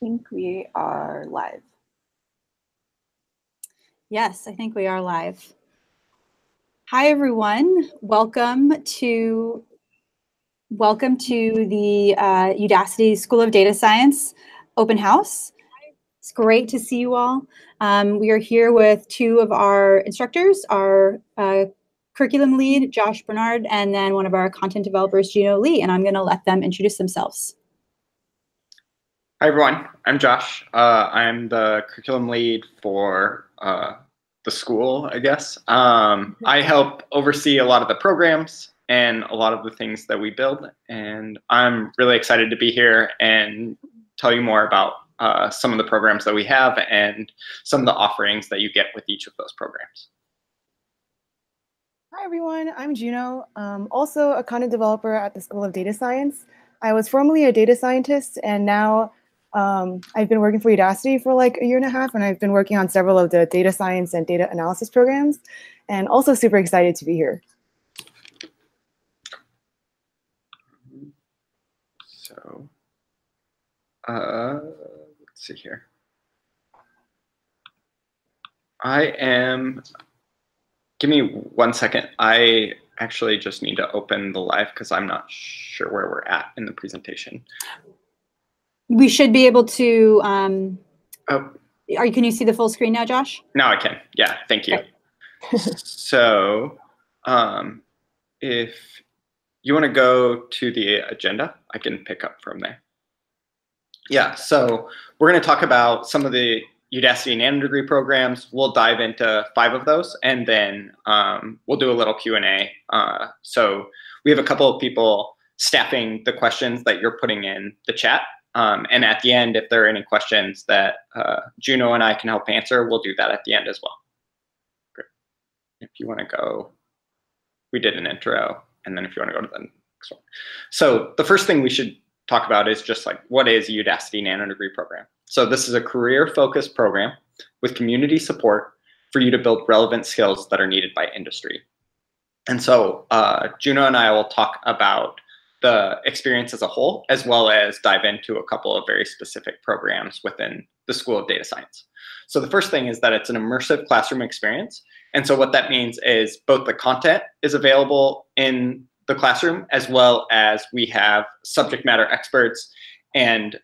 Think we are live. Yes, I think we are live. Hi, everyone. Welcome to the Udacity School of Data Science open house. It's great to see you all. We are here with two of our instructors, our curriculum lead, Josh Bernhard, and then one of our content developers, Juno Lee, and I'm going to let them introduce themselves. Hi, everyone. I'm Josh. I'm the curriculum lead for the school, I guess. I help oversee a lot of the programs and a lot of the things that we build. And I'm really excited to be here and tell you more about some of the programs that we have and some of the offerings that you get with each of those programs. Hi, everyone. I'm Juno, also a content developer at the School of Data Science. I was formerly a data scientist, and now I've been working for Udacity for like a year and a half, and I've been working on several of the data science and data analysis programs, and also super excited to be here. So, let's see here. Give me 1 second. I actually just need to open the live because I'm not sure where we're at in the presentation. We should be able to, can you see the full screen now, Josh? Now I can. Yeah, thank you. Okay. So if you want to go to the agenda, I can pick up from there. Yeah, so we're going to talk about some of the Udacity Nanodegree programs. We'll dive into 5 of those, and then we'll do a little Q&A. So we have a couple of people staffing the questions that you're putting in the chat. And at the end, if there are any questions that Juno and I can help answer, we'll do that at the end as well. Great. If you want to go, we did an intro, and then if you want to go to the next one. So the first thing we should talk about is just like, what is a Udacity Nanodegree program? So this is a career-focused program with community support for you to build relevant skills that are needed by industry. And so Juno and I will talk about the experience as a whole, as well as dive into a couple of very specific programs within the School of Data Science. So the first thing is that it's an immersive classroom experience. And so what that means is both the content is available in the classroom, as well as we have subject matter experts and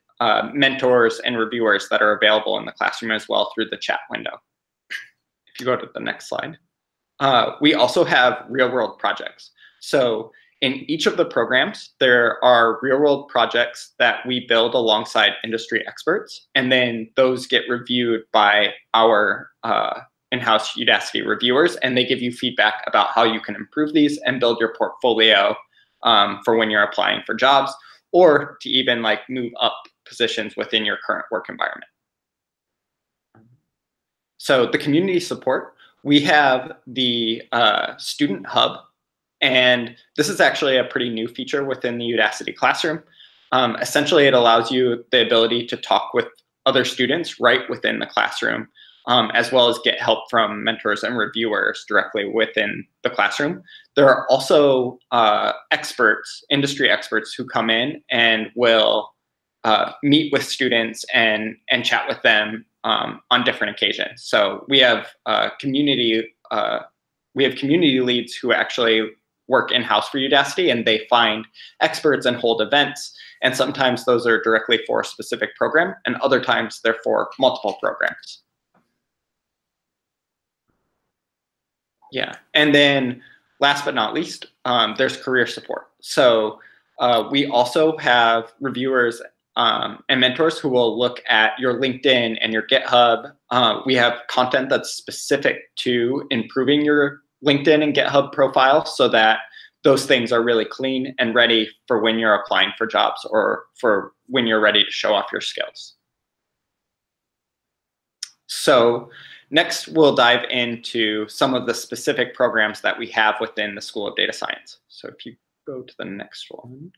mentors and reviewers that are available in the classroom as well through the chat window. If you go to the next slide, we also have real-world projects. So in each of the programs, there are real-world projects that we build alongside industry experts, and then those get reviewed by our in-house Udacity reviewers, and they give you feedback about how you can improve these and build your portfolio for when you're applying for jobs, or to even like move up positions within your current work environment. So the community support, we have the student hub. And this is actually a pretty new feature within the Udacity classroom. Essentially, it allows you the ability to talk with other students right within the classroom, as well as get help from mentors and reviewers directly within the classroom. There are also experts, industry experts, who come in and will meet with students and chat with them on different occasions. So we have community leads who actually work in-house for Udacity, and they find experts and hold events. And sometimes those are directly for a specific program, and other times they're for multiple programs. Yeah, and then last but not least, there's career support. So we also have reviewers and mentors who will look at your LinkedIn and your GitHub. We have content that's specific to improving your LinkedIn and GitHub profile so that those things are really clean and ready for when you're applying for jobs or for when you're ready to show off your skills. So next, we'll dive into some of the specific programs that we have within the School of Data Science. So if you go to the next one.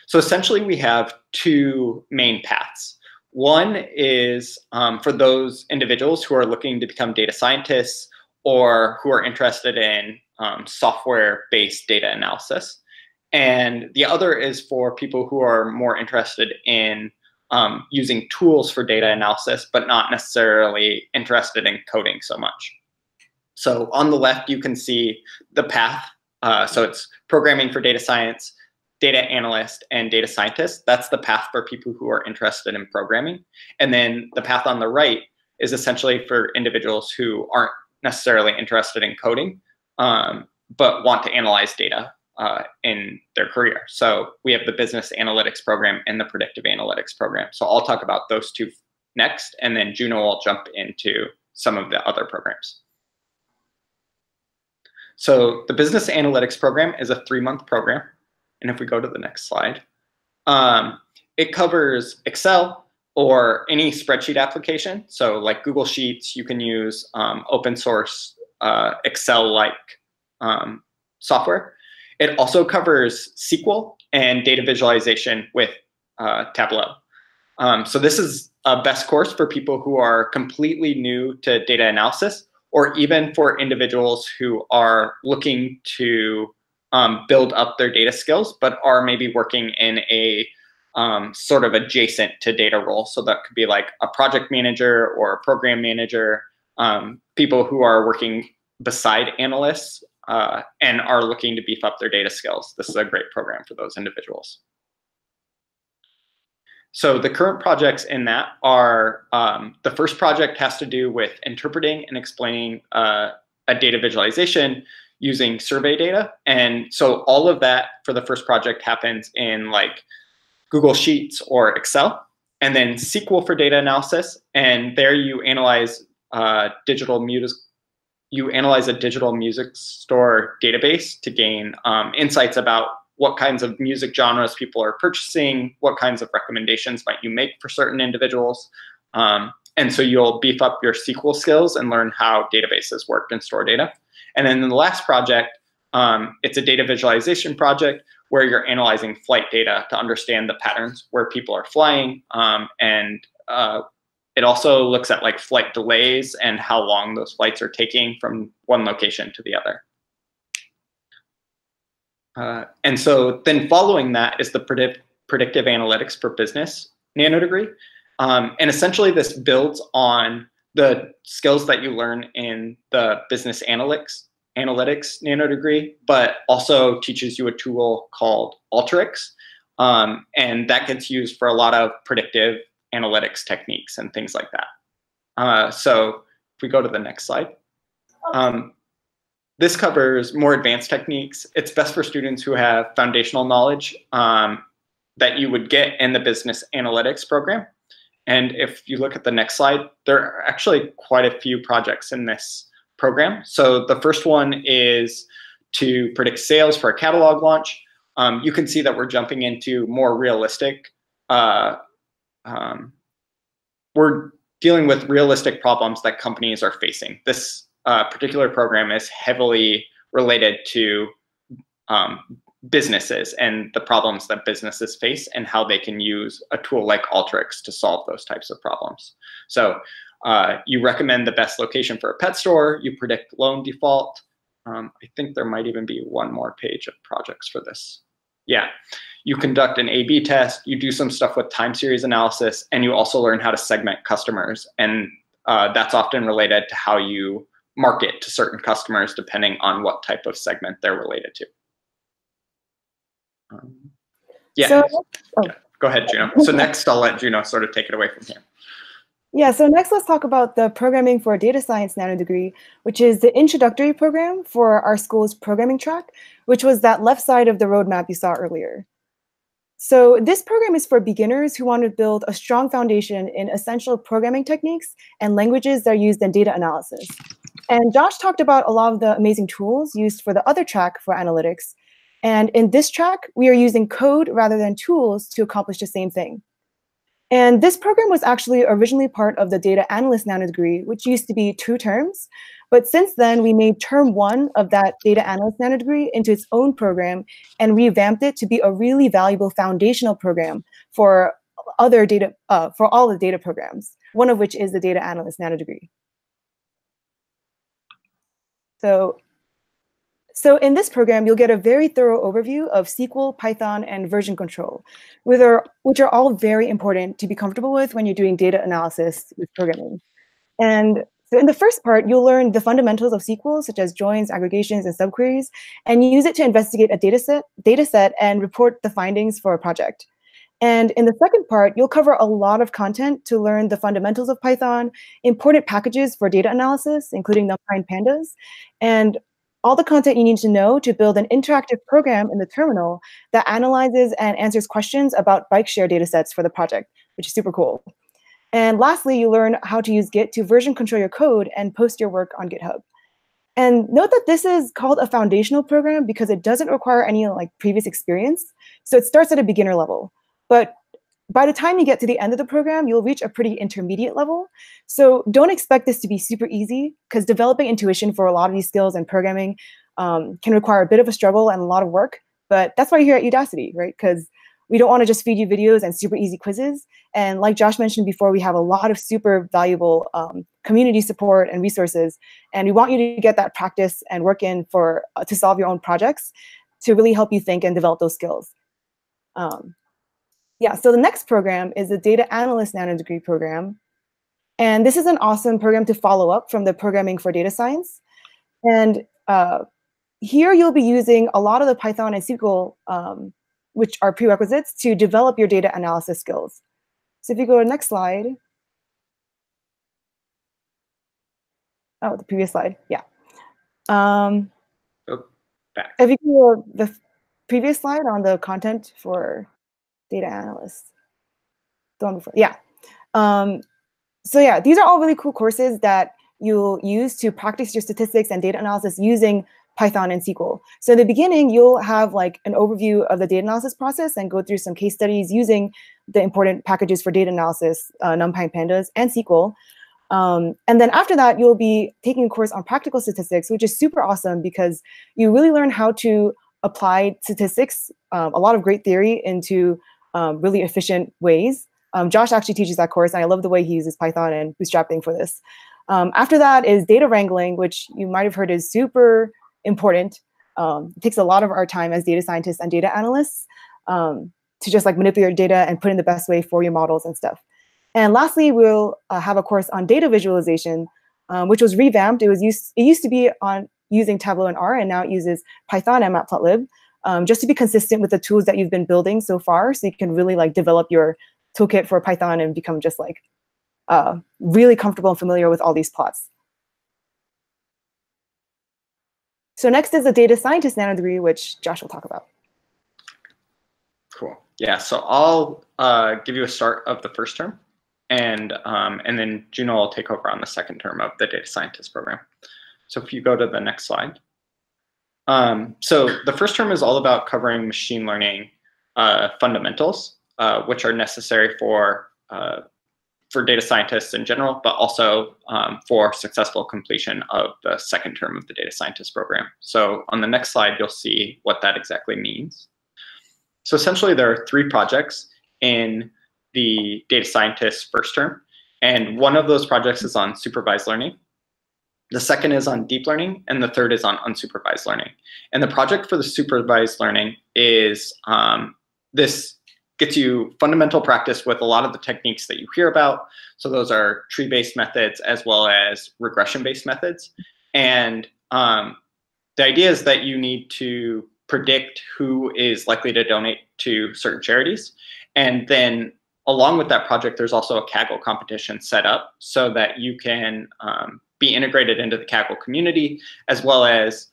So essentially, we have 2 main paths. One is for those individuals who are looking to become data scientists or who are interested in software-based data analysis. And the other is for people who are more interested in using tools for data analysis, but not necessarily interested in coding so much. So on the left, you can see the path. So it's programming for data science, data analyst, and data scientist. That's the path for people who are interested in programming. And then the path on the right is essentially for individuals who aren't necessarily interested in coding, but want to analyze data in their career. So we have the business analytics program and the predictive analytics program. So I'll talk about those two next, and then Juno will jump into some of the other programs. So the business analytics program is a 3-month program. And if we go to the next slide, it covers Excel or any spreadsheet application. So like Google Sheets, you can use open source Excel-like software. It also covers SQL and data visualization with Tableau. So this is a best course for people who are completely new to data analysis, or even for individuals who are looking to build up their data skills, but are maybe working in a sort of adjacent to data role. So that could be like a project manager or a program manager, people who are working beside analysts and are looking to beef up their data skills. This is a great program for those individuals. So the current projects in that are, the first project has to do with interpreting and explaining a data visualization using survey data. And so all of that for the first project happens in like Google Sheets or Excel, and then SQL for data analysis. And there you analyze digital music. You analyze a digital music store database to gain insights about what kinds of music genres people are purchasing, what kinds of recommendations might you make for certain individuals. And so you'll beef up your SQL skills and learn how databases work and store data. And then in the last project, it's a data visualization project where you're analyzing flight data to understand the patterns where people are flying. It also looks at like flight delays and how long those flights are taking from one location to the other. And so then following that is the predictive analytics for business Nanodegree. And essentially this builds on the skills that you learn in the business analytics Nanodegree, but also teaches you a tool called Alteryx. And that gets used for a lot of predictive analytics techniques and things like that. So if we go to the next slide. This covers more advanced techniques. It's best for students who have foundational knowledge that you would get in the business analytics program. And if you look at the next slide, there are actually quite a few projects in this program. So the first one is to predict sales for a catalog launch. You can see that we're jumping into more realistic, we're dealing with realistic problems that companies are facing. This particular program is heavily related to businesses and the problems that businesses face and how they can use a tool like Alteryx to solve those types of problems. So you recommend the best location for a pet store, you predict loan default. I think there might even be one more page of projects for this. Yeah, you conduct an A/B test, you do some stuff with time series analysis, and you also learn how to segment customers. And that's often related to how you market to certain customers depending on what type of segment they're related to. Yeah. Yeah, go ahead, Juno. So next, I'll let Juno sort of take it away from here. Yeah, so next let's talk about the Programming for Data Science Nanodegree, which is the introductory program for our school's programming track, which was that left side of the roadmap you saw earlier. So this program is for beginners who want to build a strong foundation in essential programming techniques and languages that are used in data analysis. And Josh talked about a lot of the amazing tools used for the other track for analytics. And in this track, we are using code rather than tools to accomplish the same thing. And this program was actually originally part of the Data Analyst Nanodegree, which used to be 2 terms. But since then, we made term 1 of that Data Analyst Nanodegree into its own program and revamped it to be a really valuable foundational program for other data, for all the data programs, one of which is the Data Analyst Nanodegree. So So in this program, you'll get a very thorough overview of SQL, Python, and version control, which are all very important to be comfortable with when you're doing data analysis with programming. And so in the first part, you'll learn the fundamentals of SQL, such as joins, aggregations, and subqueries, and use it to investigate a data set and report the findings for a project. And in the second part, you'll cover a lot of content to learn the fundamentals of Python, important packages for data analysis, including NumPy and Pandas, and all the content you need to know to build an interactive program in the terminal that analyzes and answers questions about bike share datasets for the project, which is super cool. And lastly, you learn how to use Git to version control your code and post your work on GitHub. And note that this is called a foundational program because it doesn't require any previous experience. So it starts at a beginner level. But by the time you get to the end of the program, you'll reach a pretty intermediate level. So don't expect this to be super easy, because developing intuition for a lot of these skills and programming can require a bit of a struggle and a lot of work. But that's why you're here at Udacity, right? Because we don't want to just feed you videos and super easy quizzes. And like Josh mentioned before, we have a lot of super valuable community support and resources. And we want you to get that practice and work in to solve your own projects to really help you think and develop those skills. Yeah, so the next program is the Data Analyst Nanodegree program. And this is an awesome program to follow up from the Programming for Data Science. And here you'll be using a lot of the Python and SQL, which are prerequisites to develop your data analysis skills. So if you go to the next slide. Oh, the previous slide, yeah. Back. If you go to the previous slide on the content for data analysts. The one before, yeah. So yeah, these are all really cool courses that you'll use to practice your statistics and data analysis using Python and SQL. So in the beginning, you'll have an overview of the data analysis process and go through some case studies using the important packages for data analysis, NumPy and Pandas, and SQL. And then after that, you'll be taking a course on practical statistics, which is super awesome because you really learn how to apply statistics, a lot of great theory, into really efficient ways. Josh actually teaches that course, and I love the way he uses Python and bootstrapping for this. After that is data wrangling, which you might have heard is super important. It takes a lot of our time as data scientists and data analysts to just manipulate your data and put in the best way for your models and stuff. And lastly, we'll have a course on data visualization, which was revamped. It used to be on using Tableau and R, and now it uses Python and Matplotlib, just to be consistent with the tools that you've been building so far, so you can really develop your toolkit for Python and become just really comfortable and familiar with all these plots. So next is the data scientist nanodegree, which Josh will talk about. Cool. Yeah, so I'll give you a start of the first term, and then Juno will take over on the second term of the data scientist program. So if you go to the next slide. So the first term is all about covering machine learning fundamentals, which are necessary for data scientists in general, but also for successful completion of the second term of the data scientist program. So on the next slide, you'll see what that exactly means. So essentially, there are 3 projects in the data scientist first term, and one of those projects is on supervised learning. The second is on deep learning, and the third is on unsupervised learning. And the project for the supervised learning is this gets you fundamental practice with a lot of the techniques that you hear about. So those are tree-based methods as well as regression-based methods. And the idea is that you need to predict who is likely to donate to certain charities. And then along with that project, there's also a Kaggle competition set up so that you can be integrated into the Kaggle community, as well as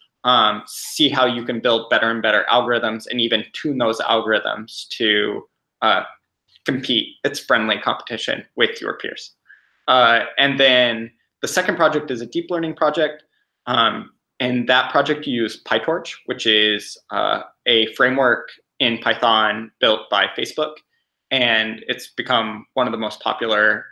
see how you can build better and better algorithms and even tune those algorithms to compete. It's friendly competition with your peers. And then the second project is a deep learning project. In that project, you use PyTorch, which is a framework in Python built by Facebook. And it's become one of the most popular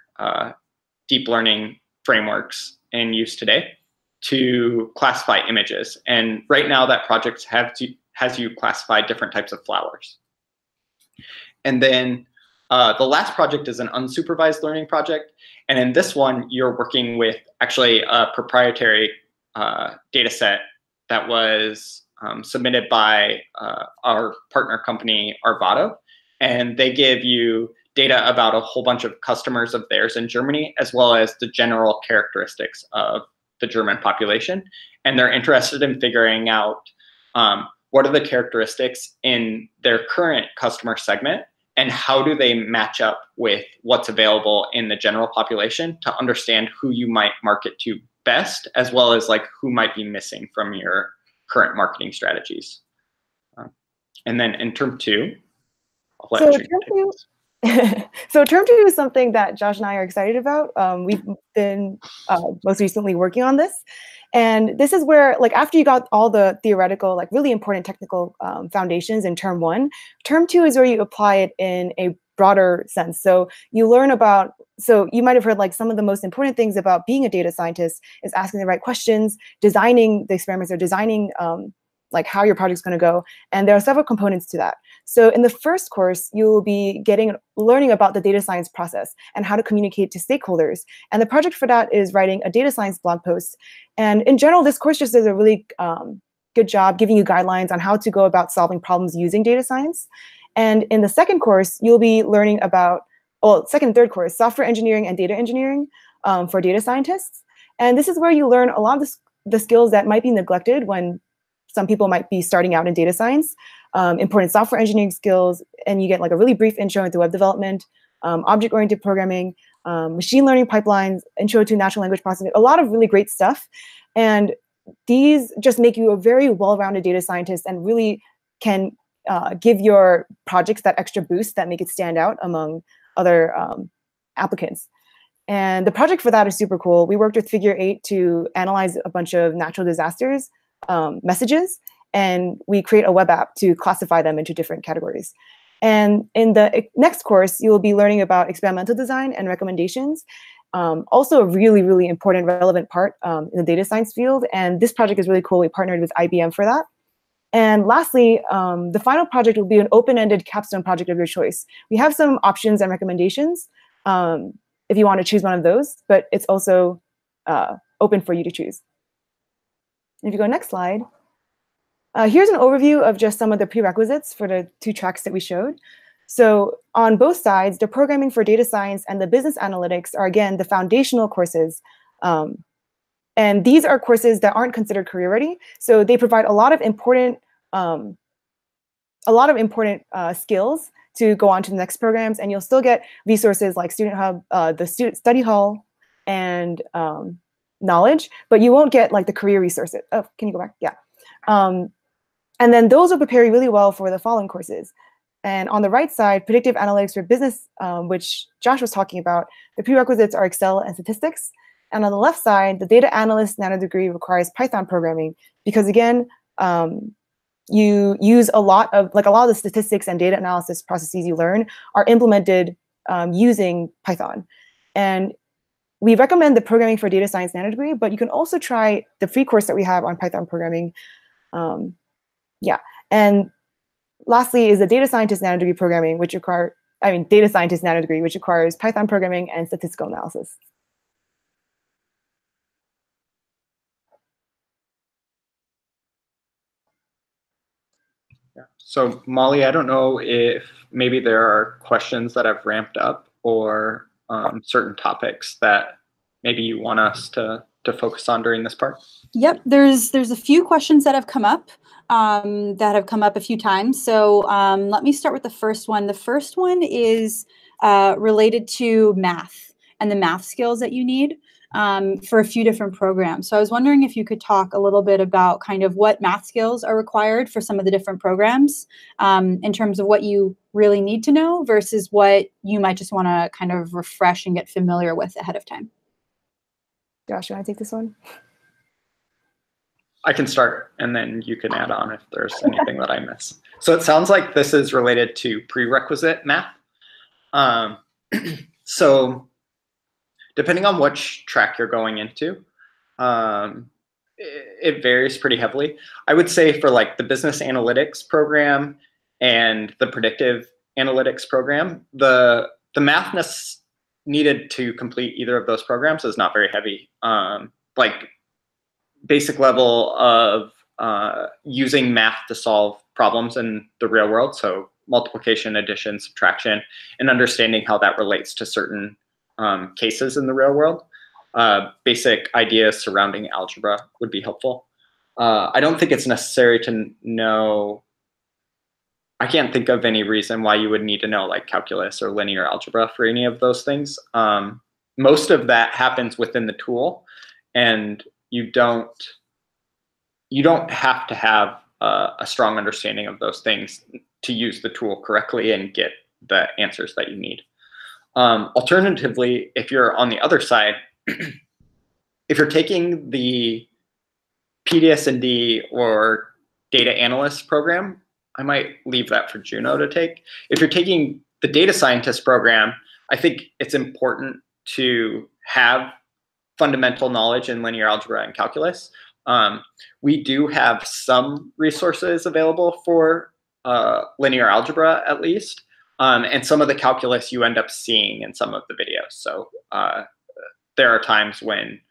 deep learning frameworks in use today to classify images. And right now, that project has you classify different types of flowers. And then the last project is an unsupervised learning project. And in this one, you're working with actually a proprietary data set that was submitted by our partner company, Arvado. And they give you data about a whole bunch of customers of theirs in Germany, as well as the general characteristics of the German population. And they're interested in figuring out what are the characteristics in their current customer segment and how do they match up with what's available in the general population to understand who you might market to best, as well as like who might be missing from your current marketing strategies. And then in term two, I'll let you take this. So term two is something that Josh and I are excited about. We've been most recently working on this. And this is where, like, after you got all the theoretical, like really important technical foundations in term one, term two is where you apply it in a broader sense. So you learn about, so you might have heard like some of the most important things about being a data scientist is asking the right questions, designing the experiments, or designing like how your project's going to go. And there are several components to that. So in the first course, you'll be learning about the data science process and how to communicate to stakeholders. And the project for that is writing a data science blog post. And in general, this course just does a really good job giving you guidelines on how to go about solving problems using data science. And in the second course, you'll be learning about, well, second and third course, software engineering and data engineering for data scientists. And this is where you learn a lot of the skills that might be neglected when some people might be starting out in data science, important software engineering skills, and you get like a really brief intro into web development, object-oriented programming, machine learning pipelines, intro to natural language processing, a lot of really great stuff. And these just make you a very well-rounded data scientist and really can give your projects that extra boost that make it stand out among other applicants. And the project for that is super cool. We worked with Figure 8 to analyze a bunch of natural disasters messages, and we create a web app to classify them into different categories. And in the next course, you will be learning about experimental design and recommendations, also a really, really important, relevant part in the data science field. And this project is really cool. We partnered with IBM for that. And lastly, the final project will be an open-ended capstone project of your choice. We have some options and recommendations if you want to choose one of those, but it's also open for you to choose. If you go next slide, here's an overview of just some of the prerequisites for the two tracks that we showed. So on both sides, the programming for data science and the business analytics are, again, the foundational courses. And these are courses that aren't considered career ready. So they provide a lot of important skills to go on to the next programs. And you'll still get resources like Student Hub, the Study Hall, and knowledge, but you won't get like the career resources. Oh, can you go back? Yeah. And then those will prepare you really well for the following courses. And on the right side, predictive analytics for business, which Josh was talking about, the prerequisites are Excel and statistics. And on the left side, the data analyst Nanodegree requires Python programming because, again, you use a lot of the statistics and data analysis processes you learn are implemented using Python. And we recommend the programming for data science Nanodegree, but you can also try the free course that we have on Python programming. Yeah, and lastly is the data scientist Nanodegree programming, which data scientist Nanodegree, which requires Python programming and statistical analysis. Yeah. So Molly, I don't know if maybe there are questions that have ramped up or certain topics that maybe you want us to focus on during this part. Yep, there's a few questions that have come up a few times. So let me start with the first one. The first one is related to math and the math skills that you need for a few different programs. So I was wondering if you could talk a little bit about kind of what math skills are required for some of the different programs in terms of what you really need to know versus what you might just want to kind of refresh and get familiar with ahead of time. Josh, you want to take this one? I can start, and then you can add on if there's anything that I miss. So it sounds like this is related to prerequisite math. So depending on which track you're going into, it varies pretty heavily. I would say for like the business analytics program and the predictive analytics program, the math needed to complete either of those programs is not very heavy. Like basic level of using math to solve problems in the real world. So multiplication, addition, subtraction, and understanding how that relates to certain cases in the real world. Basic ideas surrounding algebra would be helpful. I don't think it's necessary to know. I can't think of any reason why you would need to know like calculus or linear algebra for any of those things. Most of that happens within the tool, and you don't have to have a strong understanding of those things to use the tool correctly and get the answers that you need. Alternatively, if you're on the other side, if you're taking the PDS&D or data analyst program, I might leave that for Juno to take. If you're taking the data scientist program, I think it's important to have fundamental knowledge in linear algebra and calculus. We do have some resources available for linear algebra, at least, and some of the calculus you end up seeing in some of the videos. So there are times when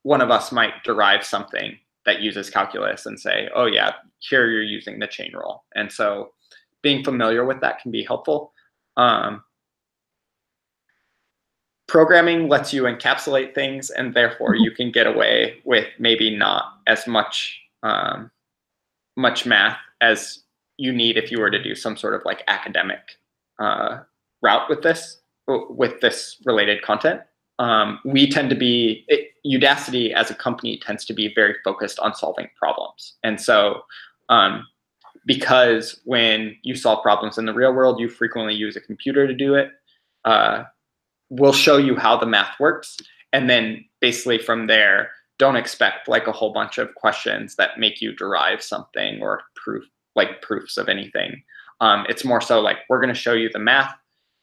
one of us might derive something that uses calculus and say, oh yeah, here you're using the chain rule. And so being familiar with that can be helpful. Programming lets you encapsulate things, and therefore you can get away with maybe not as much much math as you need if you were to do some sort of like academic route with this related content. We tend to be, Udacity as a company tends to be very focused on solving problems. And so because when you solve problems in the real world, you frequently use a computer to do it, we'll show you how the math works. And then basically from there, don't expect like a whole bunch of questions that make you derive something or proofs of anything. It's more so like, we're going to show you the math.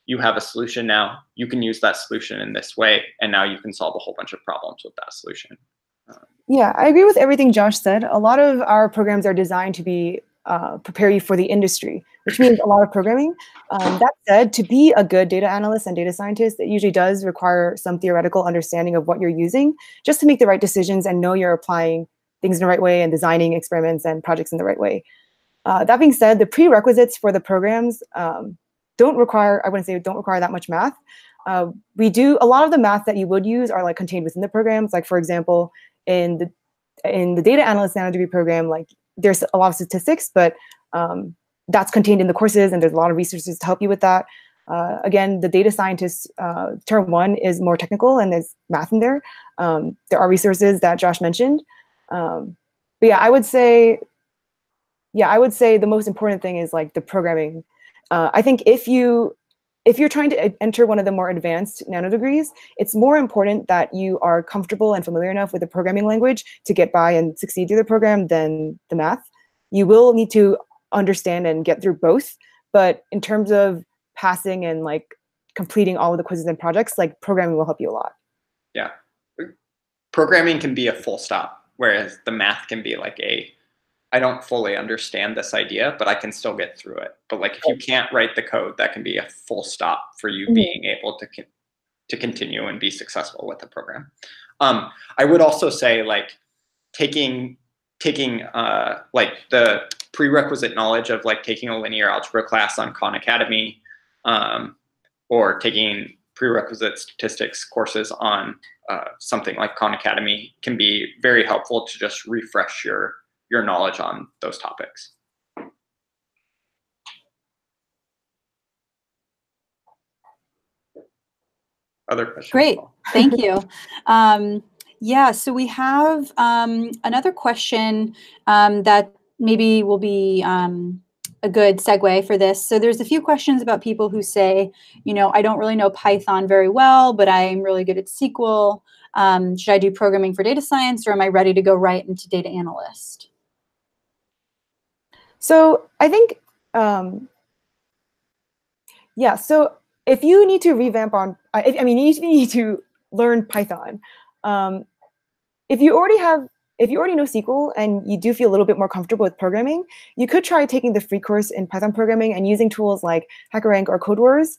You have a solution now. You can use that solution in this way, and now you can solve a whole bunch of problems with that solution. Yeah, I agree with everything Josh said. A lot of our programs are designed to be prepare you for the industry, which means a lot of programming. That said, to be a good data analyst and data scientist, it usually does require some theoretical understanding of what you're using, just to make the right decisions and know you're applying things in the right way and designing experiments and projects in the right way. That being said, the prerequisites for the programs don't require, I wouldn't say don't require that much math. We do, a lot of the math that you would use are like contained within the programs. Like for example, in the data analyst Nanodegree program, like there's a lot of statistics, but that's contained in the courses, and there's a lot of resources to help you with that. Again, the data scientist term 1 is more technical, and there's math in there. There are resources that Josh mentioned. But yeah, I would say the most important thing is like the programming. I think if you're trying to enter one of the more advanced nanodegrees, it's more important that you are comfortable and familiar enough with the programming language to get by and succeed through the program than the math. You will need to understand and get through both, but in terms of passing and like completing all of the quizzes and projects, like programming will help you a lot. Yeah, programming can be a full stop, whereas the math can be like I don't fully understand this idea, but I can still get through it. But like if you can't write the code, that can be a full stop for you being able to continue and be successful with the program. I would also say like taking like the prerequisite knowledge of like taking a linear algebra class on Khan Academy, or taking prerequisite statistics courses on something like Khan Academy can be very helpful to just refresh your knowledge on those topics. Other questions? Great, thank you. Yeah, so we have another question that maybe will be a good segue for this. So there's a few questions about people who say, you know, I don't really know Python very well, but I'm really good at SQL. Should I do programming for data science, or am I ready to go right into data analyst? So I think, yeah, so if you need to revamp on, I mean, you need to learn Python. If you already know SQL and you do feel a little bit more comfortable with programming, you could try taking the free course in Python programming and using tools like HackerRank or CodeWars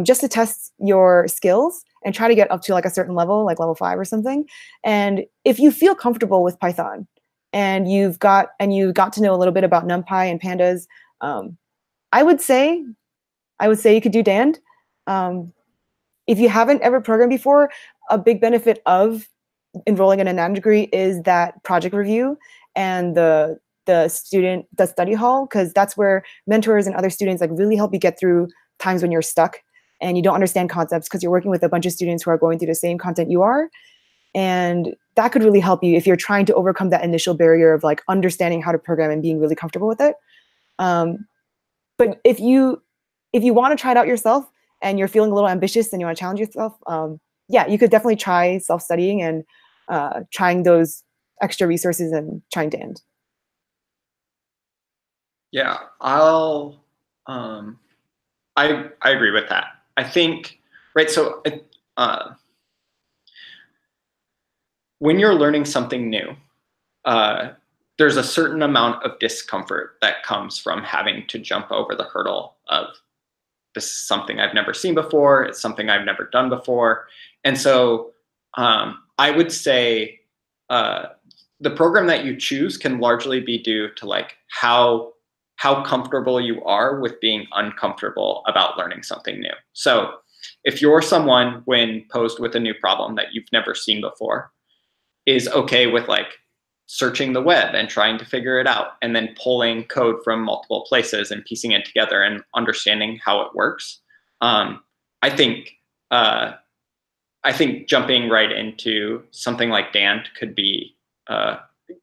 just to test your skills and try to get up to like a certain level, like level 5 or something. And if you feel comfortable with Python and you got to know a little bit about NumPy and pandas, I would say you could do DAND. If you haven't ever programmed before, a big benefit of enrolling in a Nanodegree is that project review and the study hall, because that's where mentors and other students like really help you get through times when you're stuck and you don't understand concepts, because you're working with a bunch of students who are going through the same content you are. And that could really help you if you're trying to overcome that initial barrier of like understanding how to program and being really comfortable with it. But if you want to try it out yourself and you're feeling a little ambitious and you want to challenge yourself, yeah, you could definitely try self-studying and trying those extra resources and trying to end. Yeah, I agree with that. I think, right, so when you're learning something new, there's a certain amount of discomfort that comes from having to jump over the hurdle of, this is something I've never seen before, it's something I've never done before. And so I would say the program that you choose can largely be due to like how comfortable you are with being uncomfortable about learning something new. So if you're someone, when posed with a new problem that you've never seen before, is okay with like searching the web and trying to figure it out, and then pulling code from multiple places and piecing it together and understanding how it works, I think jumping right into something like DAND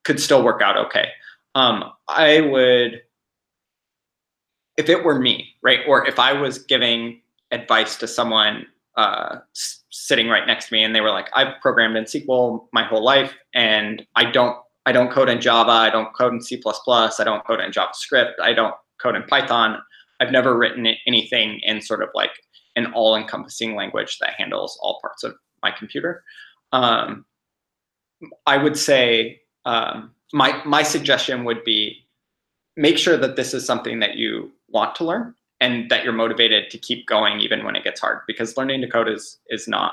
could still work out okay. I would, if it were me, right, or if I was giving advice to someone sitting right next to me and they were like, I've programmed in SQL my whole life and I don't code in Java, I don't code in C++, I don't code in JavaScript, I don't code in Python, I've never written anything in sort of like an all-encompassing language that handles all parts of my computer. I would say my suggestion would be, make sure that this is something that you want to learn and that you're motivated to keep going even when it gets hard, because learning to code is not,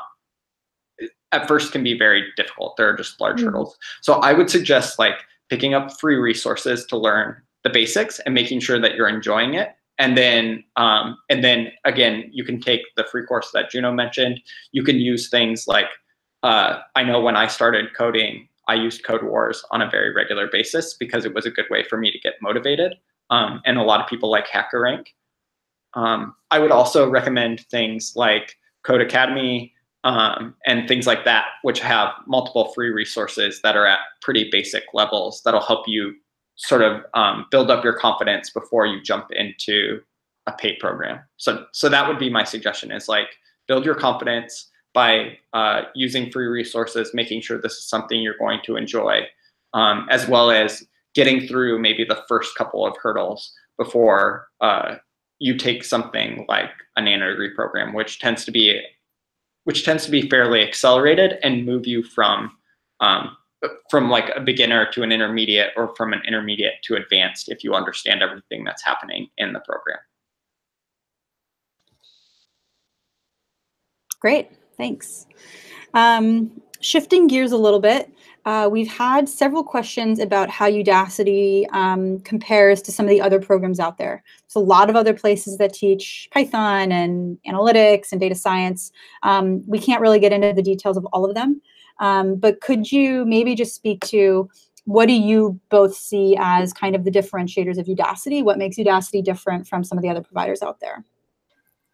at first can be very difficult. There are just large hurdles. So I would suggest like picking up free resources to learn the basics and making sure that you're enjoying it. And then again, you can take the free course that Juno mentioned. You can use things like, I know when I started coding, I used Code Wars on a very regular basis because it was a good way for me to get motivated. And a lot of people like HackerRank. I would also recommend things like Code Academy and things like that, which have multiple free resources that are at pretty basic levels that'll help you sort of build up your confidence before you jump into a paid program. So that would be my suggestion, is like build your confidence by using free resources, making sure this is something you're going to enjoy, as well as getting through maybe the first couple of hurdles before you take something like a Nanodegree program, which tends to be fairly accelerated and move you from like a beginner to an intermediate, or from an intermediate to advanced, if you understand everything that's happening in the program. Great, thanks. Shifting gears a little bit, we've had several questions about how Udacity compares to some of the other programs out there. There's a lot of other places that teach Python and analytics and data science. We can't really get into the details of all of them, but could you maybe just speak to, what do you both see as kind of the differentiators of Udacity? What makes Udacity different from some of the other providers out there?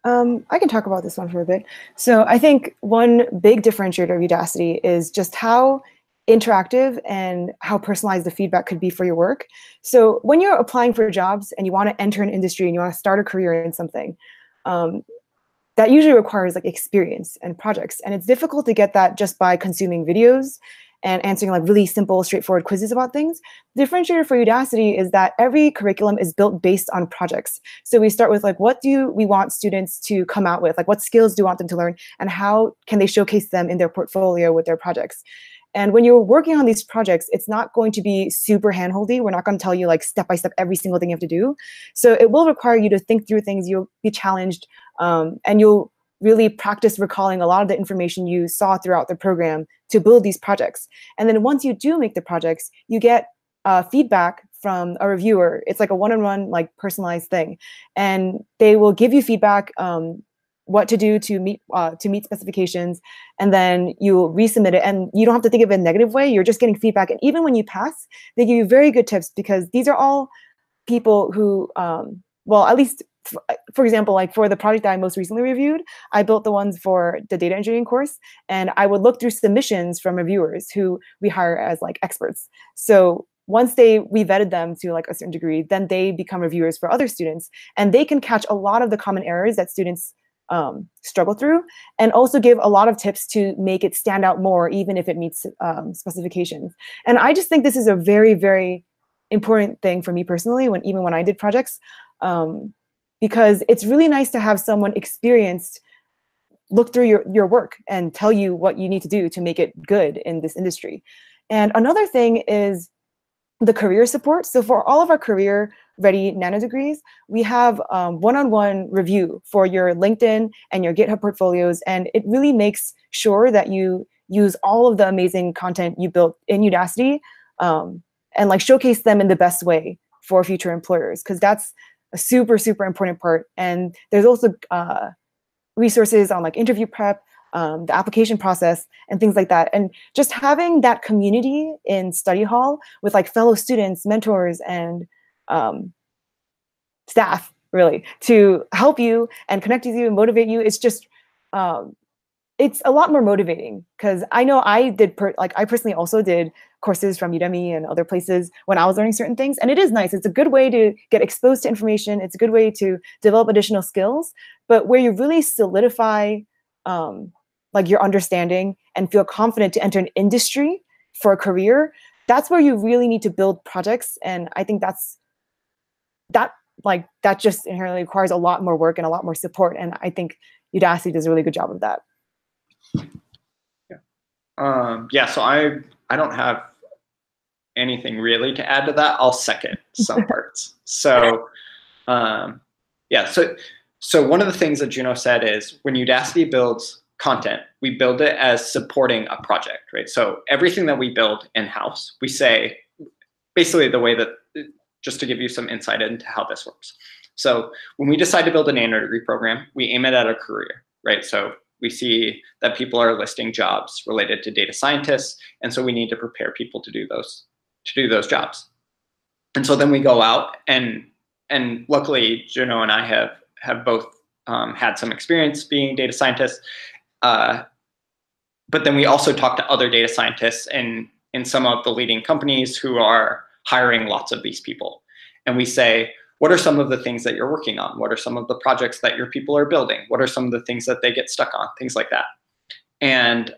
I can talk about this one for a bit. So I think one big differentiator of Udacity is just how interactive and how personalized the feedback could be for your work. So when you're applying for jobs and you want to enter an industry and you want to start a career in something, that usually requires like experience and projects. And it's difficult to get that just by consuming videos and answering like really simple, straightforward quizzes about things. The differentiator for Udacity is that every curriculum is built based on projects. So we start with like, what do we want students to come out with? Like, what skills do we want them to learn? And how can they showcase them in their portfolio with their projects? And when you're working on these projects, it's not going to be super handholdy. We're not going to tell you like step by step every single thing you have to do. So it will require you to think through things. You'll be challenged, and you'll really practice recalling a lot of the information you saw throughout the program to build these projects. And then once you do make the projects, you get feedback from a reviewer. It's like a one-on-one, like personalized thing, and they will give you feedback, what to do to meet specifications, and then you resubmit it. And you don't have to think of it in a negative way. You're just getting feedback, and even when you pass, they give you very good tips, because these are all people who, well, at least for example, like for the project that I most recently reviewed, I built the ones for the data engineering course, and I would look through submissions from reviewers who we hire as like experts. So once we vetted them to like a certain degree, then they become reviewers for other students, and they can catch a lot of the common errors that students struggle through, and also give a lot of tips to make it stand out more, even if it meets specifications. And I just think this is a very, very important thing for me personally, even when I did projects, because it's really nice to have someone experienced look through your work and tell you what you need to do to make it good in this industry. And another thing is the career support. So for all of our career-ready nanodegrees, we have one-on-one review for your LinkedIn and your GitHub portfolios, and it really makes sure that you use all of the amazing content you built in Udacity, and like showcase them in the best way for future employers, because that's a super, super important part. And there's also resources on like interview prep, the application process, and things like that. And just having that community in study hall with like fellow students, mentors, and staff, really, to help you and connect with you and motivate you, it's just, it's a lot more motivating, because I know I personally also did courses from Udemy and other places when I was learning certain things, and it is nice. It's a good way to get exposed to information. It's a good way to develop additional skills, but where you really solidify like your understanding and feel confident to enter an industry for a career, that's where you really need to build projects. And I think that just inherently requires a lot more work and a lot more support. And I think Udacity does a really good job of that. Yeah, so I don't have anything really to add to that. I'll second some parts. So yeah, so one of the things that Juno said is when Udacity builds content, we build it as supporting a project, right? So everything that we build in-house, we say basically the way that, just to give you some insight into how this works. So when we decide to build a Nanodegree program, we aim it at a career, right? So we see that people are listing jobs related to data scientists, and so we need to prepare people to do those jobs. And so then we go out, and luckily Juno and I have both had some experience being data scientists, but then we also talk to other data scientists in some of the leading companies who are hiring lots of these people, and we say, what are some of the things that you're working on? What are some of the projects that your people are building? What are some of the things that they get stuck on? Things like that. And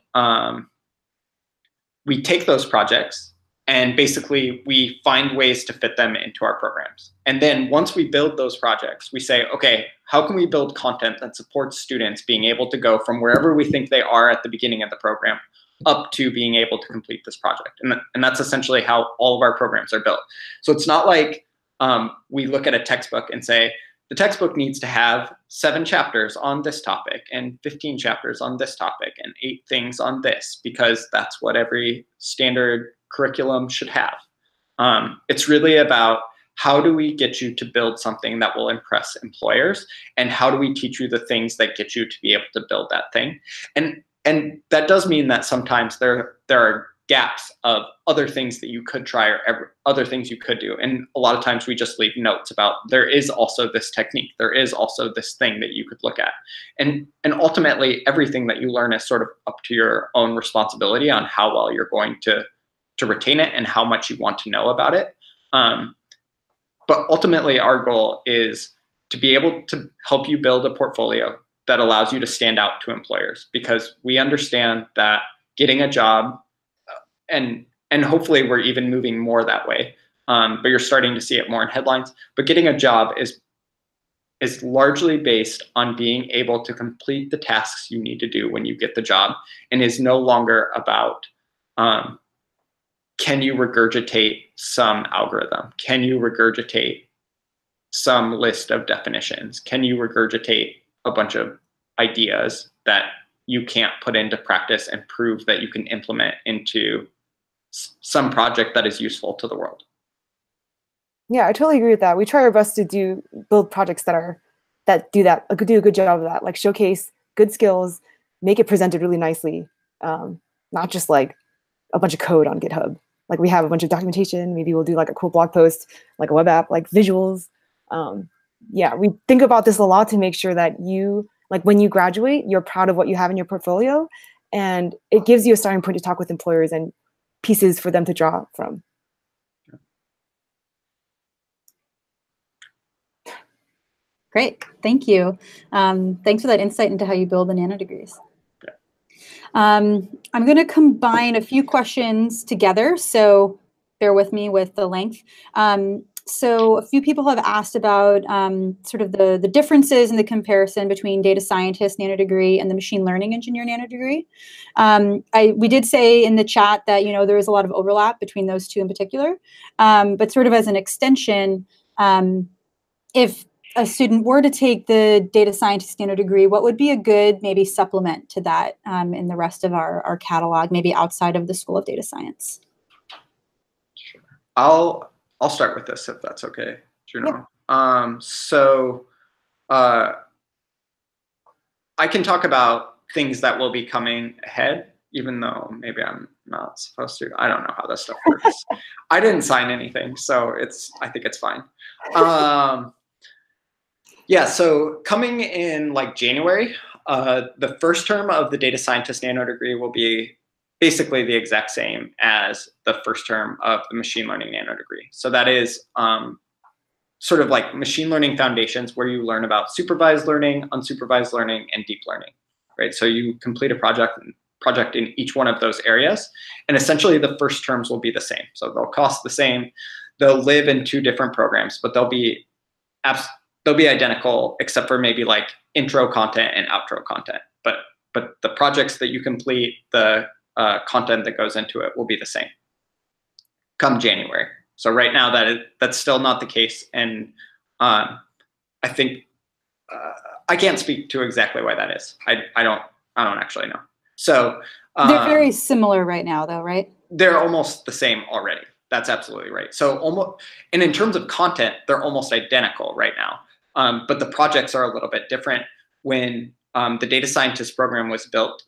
we take those projects and basically we find ways to fit them into our programs. And then once we build those projects, we say, okay, how can we build content that supports students being able to go from wherever we think they are at the beginning of the program up to being able to complete this project? And that's essentially how all of our programs are built. So it's not like we look at a textbook and say, the textbook needs to have 7 chapters on this topic and 15 chapters on this topic and 8 things on this, because that's what every standard curriculum should have. It's really about how do we get you to build something that will impress employers, and how do we teach you the things that get you to be able to build that thing. And that does mean that sometimes there are gaps of other things that you could try or other things you could do. And a lot of times we just leave notes about there is also this technique, there is also this thing that you could look at. And ultimately everything that you learn is sort of up to your own responsibility on how well you're going to retain it and how much you want to know about it. But ultimately our goal is to be able to help you build a portfolio that allows you to stand out to employers, because we understand that getting a job, and hopefully we're even moving more that way, but you're starting to see it more in headlines. But getting a job is largely based on being able to complete the tasks you need to do when you get the job, and is no longer about can you regurgitate some algorithm? Can you regurgitate some list of definitions? Can you regurgitate a bunch of ideas that you can't put into practice and prove that you can implement into some project that is useful to the world? Yeah, I totally agree with that. We try our best to build projects that do a good job of that, like showcase good skills, make it presented really nicely, not just like a bunch of code on GitHub. Like we have a bunch of documentation. Maybe we'll do like a cool blog post, like a web app, like visuals. Yeah, we think about this a lot to make sure that like when you graduate, you're proud of what you have in your portfolio, and it gives you a starting point to talk with employers and pieces for them to draw from. Great, thank you. Thanks for that insight into how you build the nanodegrees. Yeah. I'm going to combine a few questions together, so bear with me with the length. So a few people have asked about sort of the differences in the comparison between data scientist nanodegree and the machine learning engineer nanodegree. We did say in the chat that there is a lot of overlap between those two in particular, but sort of as an extension, if a student were to take the data scientist nanodegree, what would be a good maybe supplement to that in the rest of our catalog, maybe outside of the School of Data Science? Sure. I'll start with this if that's okay, Juno. Yeah. I can talk about things that will be coming ahead, even though maybe I'm not supposed to. I don't know how this stuff works. I didn't sign anything, so I think it's fine. Yeah, so coming in like January, the first term of the data scientist nanodegree will be basically the exact same as the first term of the machine learning nanodegree. So that is sort of like machine learning foundations, where you learn about supervised learning, unsupervised learning, and deep learning, right? So you complete a project in each one of those areas, and essentially the first terms will be the same. So they'll cost the same. They'll live in two different programs, but they'll be identical, except for maybe like intro content and outro content. But the projects that you complete, the content that goes into it will be the same come January. So right now that's still not the case, and I think I can't speak to exactly why that is. I don't actually know. So they're very similar right now, though, right? They're almost the same already. That's absolutely right. So almost, and in terms of content, they're almost identical right now. But the projects are a little bit different. When the data scientist program was built,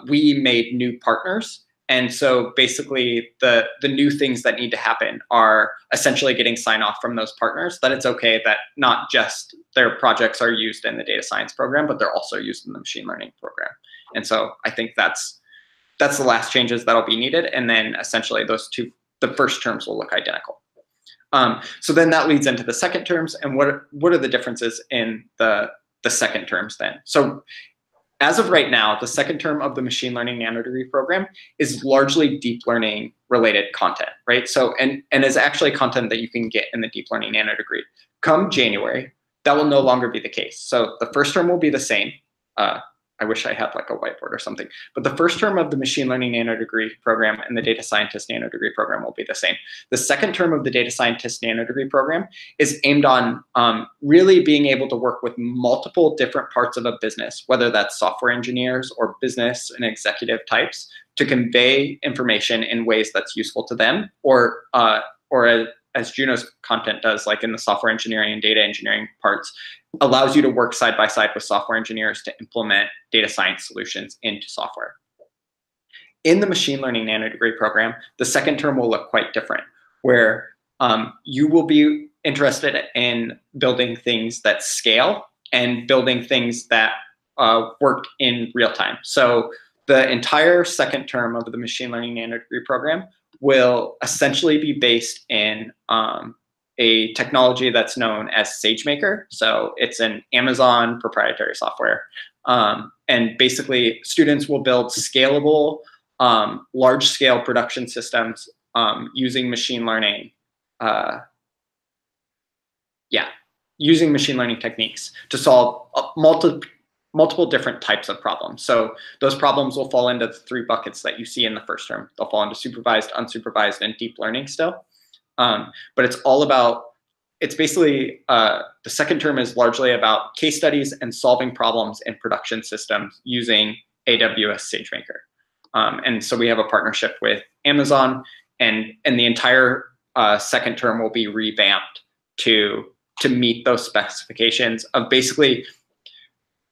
we made new partners. And so basically the new things that need to happen are essentially getting sign off from those partners that it's okay that not just their projects are used in the data science program, but they're also used in the machine learning program. And so I think that's the last changes that'll be needed. And then essentially the first terms will look identical. So then that leads into the second terms, and what are the differences in the second terms then? So as of right now, the second term of the machine learning nanodegree program is largely deep learning related content, right? So and is actually content that you can get in the deep learning nanodegree. Come January, that will no longer be the case. So the first term will be the same. I wish I had like a whiteboard or something, but the first term of the machine learning nanodegree program and the data scientist nanodegree program will be the same. The second term of the data scientist nanodegree program is aimed on really being able to work with multiple different parts of a business, whether that's software engineers or business and executive types, to convey information in ways that's useful to them, or as Juno's content does, like in the software engineering and data engineering parts, allows you to work side by side with software engineers to implement data science solutions into software. In the machine learning nanodegree program, the second term will look quite different, where you will be interested in building things that scale and building things that work in real time. So the entire second term of the machine learning nanodegree program will essentially be based in a technology that's known as SageMaker. So it's an Amazon proprietary software. And basically, students will build scalable, large-scale production systems using machine learning. Using machine learning techniques to solve multiple different types of problems. So those problems will fall into the three buckets that you see in the first term. They'll fall into supervised, unsupervised, and deep learning still. But it's basically, the second term is largely about case studies and solving problems in production systems using AWS SageMaker. And so we have a partnership with Amazon, and the entire second term will be revamped to meet those specifications of basically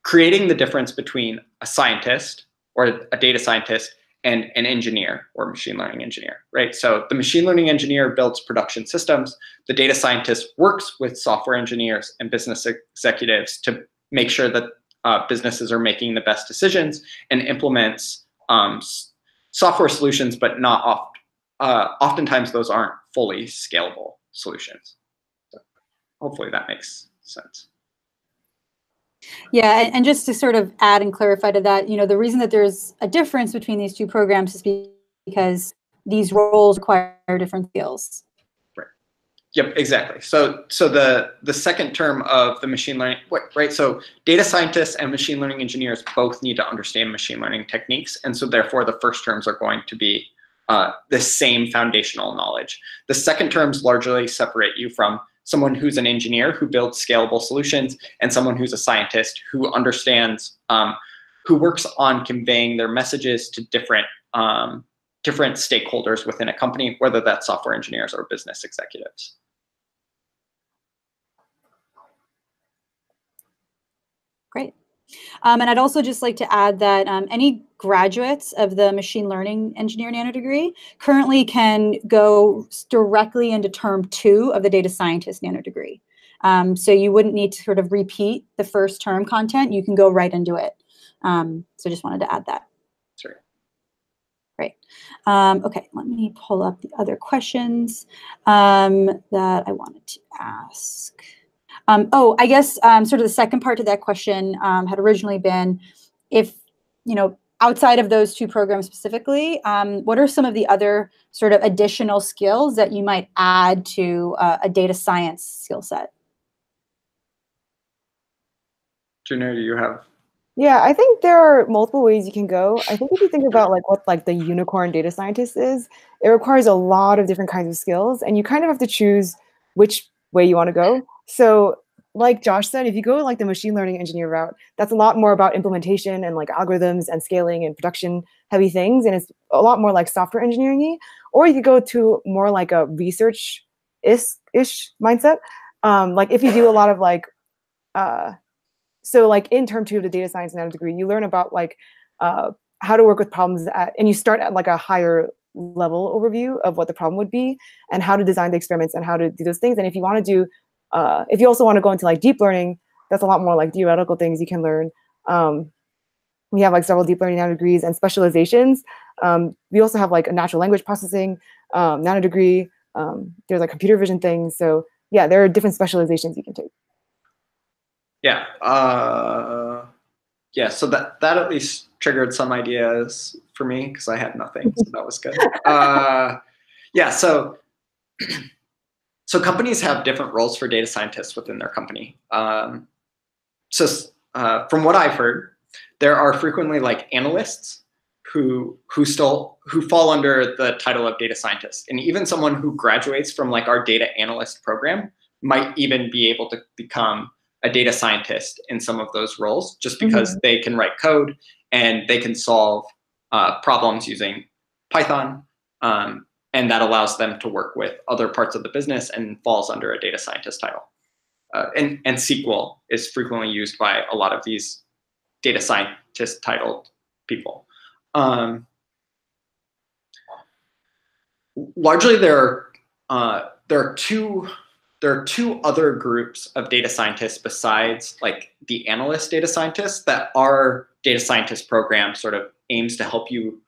creating the difference between a scientist or a data scientist and an engineer or machine learning engineer, right? So the machine learning engineer builds production systems. The data scientist works with software engineers and business executives to make sure that businesses are making the best decisions and implements software solutions, but not oftentimes those aren't fully scalable solutions. So hopefully that makes sense. Yeah, and just to sort of add and clarify to that, the reason that there's a difference between these two programs is because these roles require different skills. Right. Yep, exactly. So the second term of the machine learning, right? So data scientists and machine learning engineers both need to understand machine learning techniques, and so therefore the first terms are going to be the same foundational knowledge. The second terms largely separate you from someone who's an engineer who builds scalable solutions and someone who's a scientist who understands, who works on conveying their messages to different stakeholders within a company, whether that's software engineers or business executives. Great. And I'd also just like to add that any graduates of the machine learning engineer nanodegree currently can go directly into term 2 of the data scientist nanodegree. So you wouldn't need to sort of repeat the first term content. You can go right into it. So just wanted to add that. Sure. Great. Okay, let me pull up the other questions that I wanted to ask. I guess sort of the second part to that question had originally been, if, outside of those two programs specifically, what are some of the other sort of additional skills that you might add to a data science skill set? Juno, do you have? Yeah, I think there are multiple ways you can go. I think if you think about what the unicorn data scientist is, it requires a lot of different kinds of skills, and you kind of have to choose which way you want to go. So like Josh said, if you go like the machine learning engineer route, that's a lot more about implementation and like algorithms and scaling and production heavy things. And it's a lot more like software engineering-y. Or you could go to more like a research-ish mindset. Like if you do a lot of like, so like in term 2 of the data science nanodegree, you learn about like how to work with problems and you start at like a higher level overview of what the problem would be and how to design the experiments and how to do those things. And if you want to do, if you also want to go into like deep learning, that's a lot more like theoretical things you can learn. We have like several deep learning nanodegrees and specializations. We also have like a natural language processing nanodegree. There's like computer vision things. So yeah, there are different specializations you can take. Yeah. Yeah. So that at least triggered some ideas for me because I had nothing. So that was good. Yeah. So companies have different roles for data scientists within their company. From what I've heard, there are frequently like analysts who fall under the title of data scientist, and even someone who graduates from like our data analyst program might even be able to become a data scientist in some of those roles, just because they can write code and they can solve problems using Python. And that allows them to work with other parts of the business and falls under a data scientist title. And SQL is frequently used by a lot of these data scientist titled people. Largely, there are two other groups of data scientists besides like the analyst data scientists that our data scientist program sort of aims to help you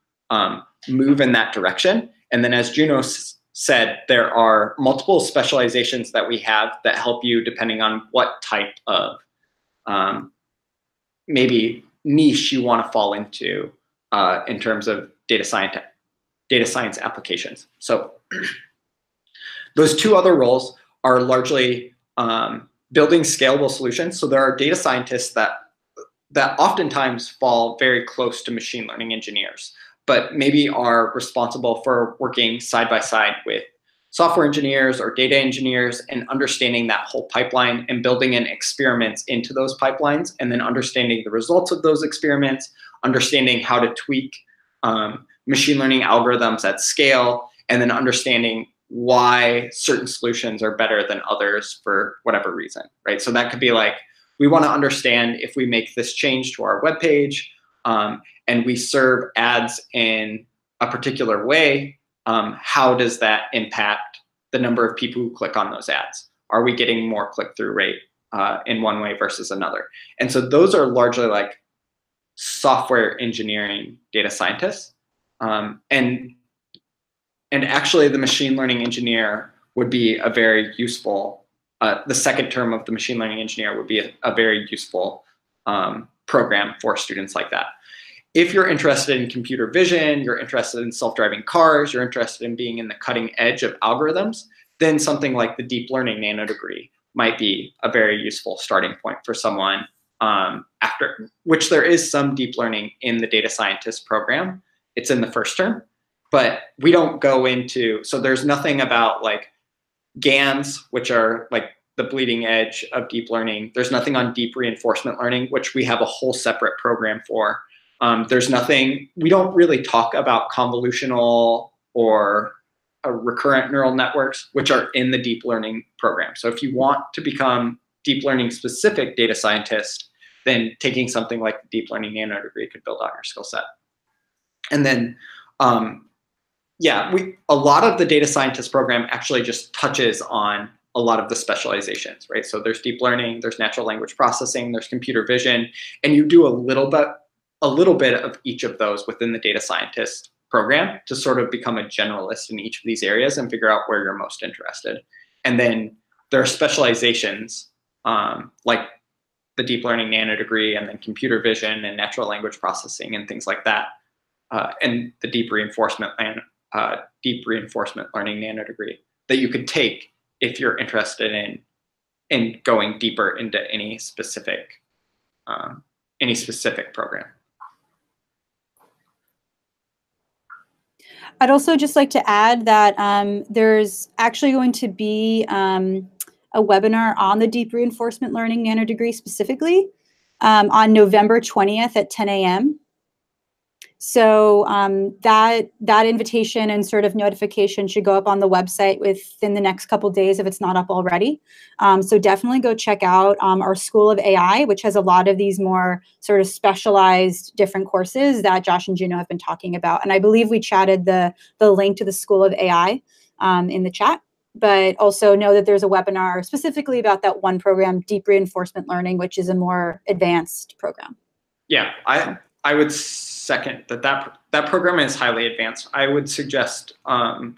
move in that direction. And then as Juno said, there are multiple specializations that we have that help you depending on what type of maybe niche you want to fall into in terms of data science applications. So those two other roles are largely building scalable solutions. So there are data scientists that oftentimes fall very close to machine learning engineers, but maybe are responsible for working side by side with software engineers or data engineers and understanding that whole pipeline and building in experiments into those pipelines, and then understanding the results of those experiments, understanding how to tweak machine learning algorithms at scale, and then understanding why certain solutions are better than others for whatever reason, right? So that could be like, we want to understand if we make this change to our web page and we serve ads in a particular way, how does that impact the number of people who click on those ads? Are we getting more click-through rate in one way versus another? And so those are largely like software engineering data scientists. And actually the machine learning engineer would be a very useful, the second term of the machine learning engineer would be a very useful program for students like that. If you're interested in computer vision, you're interested in self-driving cars, you're interested in being in the cutting edge of algorithms, then something like the deep learning Nanodegree might be a very useful starting point for someone after, which there is some deep learning in the data scientist program. It's in the first term, but we don't go into, so there's nothing about like GANs, which are like the bleeding edge of deep learning. There's nothing on deep reinforcement learning, which we have a whole separate program for. There's nothing, we don't really talk about convolutional or recurrent neural networks, which are in the deep learning program. So if you want to become deep learning specific data scientist, then taking something like the deep learning Nanodegree could build out your skill set. And then, yeah, a lot of the data scientist program actually just touches on a lot of the specializations, right? So there's deep learning, there's natural language processing, there's computer vision, and you do a little bit of each of those within the data scientist program to sort of become a generalist in each of these areas and figure out where you're most interested. And then there are specializations like the deep learning Nanodegree and then computer vision and natural language processing and things like that. And the deep reinforcement learning Nanodegree that you could take if you're interested in going deeper into any specific program. I'd also just like to add that there's actually going to be a webinar on the deep reinforcement learning Nanodegree specifically on November 20th at 10 a.m. So that invitation and sort of notification should go up on the website within the next couple of days if it's not up already. So definitely go check out our School of AI, which has a lot of these more sort of specialized different courses that Josh and Juno have been talking about. And I believe we chatted the link to the School of AI in the chat. But also know that there's a webinar specifically about that one program, Deep Reinforcement Learning, which is a more advanced program. Yeah, I would second that program is highly advanced. I would suggest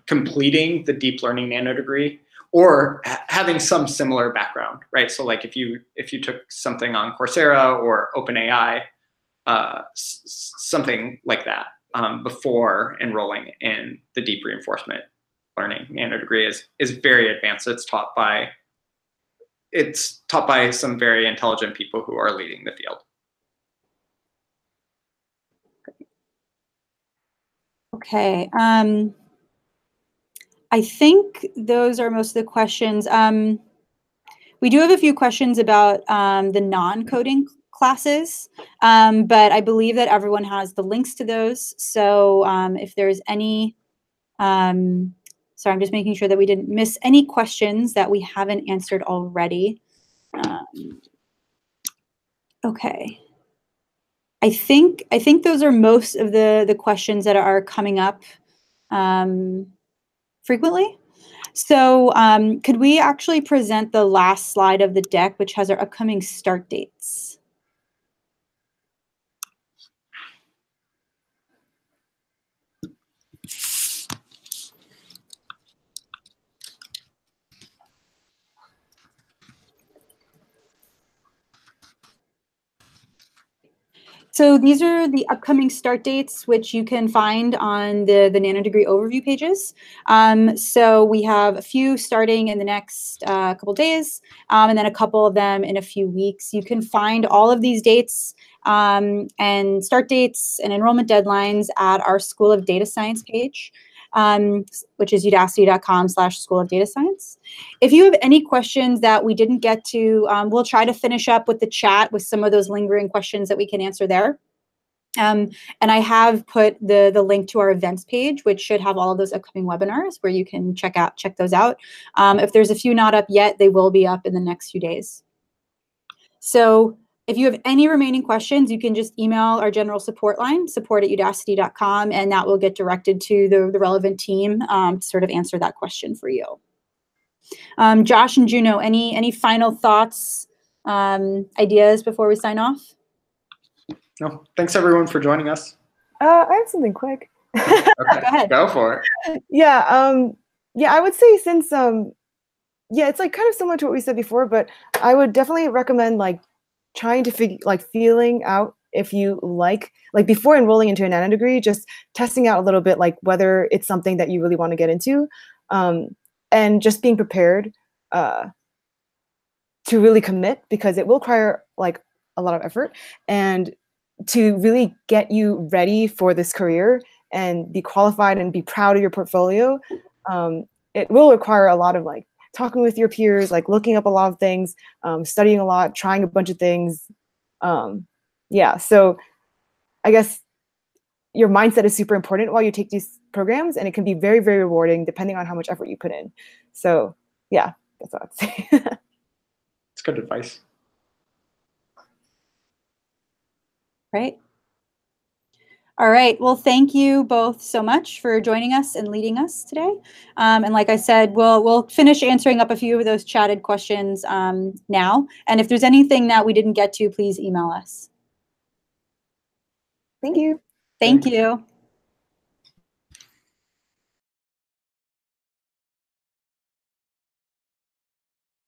completing the deep learning Nanodegree or having some similar background, right? So like if you took something on Coursera or OpenAI, something like that before enrolling in the deep reinforcement learning Nanodegree is very advanced. It's taught by some very intelligent people who are leading the field. Okay. I think those are most of the questions. We do have a few questions about the non-coding classes, but I believe that everyone has the links to those. So if there's any, sorry, I'm just making sure that we didn't miss any questions that we haven't answered already. Okay. I think those are most of the questions that are coming up frequently. So could we actually present the last slide of the deck, which has our upcoming start dates? So these are the upcoming start dates, which you can find on the Nanodegree overview pages. So we have a few starting in the next couple days, and then a couple of them in a few weeks. You can find all of these dates and start dates and enrollment deadlines at our School of Data Science page, which is udacity.com/School of Data Science. If you have any questions that we didn't get to, we'll try to finish up with the chat with some of those lingering questions that we can answer there. And I have put the link to our events page, which should have all of those upcoming webinars where you can check those out. If there's a few not up yet, they will be up in the next few days. So if you have any remaining questions, you can just email our general support line, support@udacity.com, and that will get directed to the relevant team to sort of answer that question for you. Josh and Juno, any final thoughts, ideas before we sign off? No, thanks everyone for joining us. I have something quick. Okay, Go ahead. Go for it. Yeah, yeah, I would say since yeah, it's like kind of similar to what we said before, but I would definitely recommend like trying to feeling out if you like before enrolling into a Nanodegree, just testing out a little bit like whether it's something that you really want to get into, and just being prepared to really commit, because it will require like a lot of effort, and to really get you ready for this career and be qualified and be proud of your portfolio. It will require a lot of like talking with your peers, like looking up a lot of things, studying a lot, trying a bunch of things. Yeah, so I guess your mindset is super important while you take these programs, and it can be very, very rewarding depending on how much effort you put in. So yeah, that's what I'd say. It's good advice. Right. All right. Well, thank you both so much for joining us and leading us today. And like I said, we'll finish answering up a few of those chatted questions now. And if there's anything that we didn't get to, please email us. Thank you. Thank you.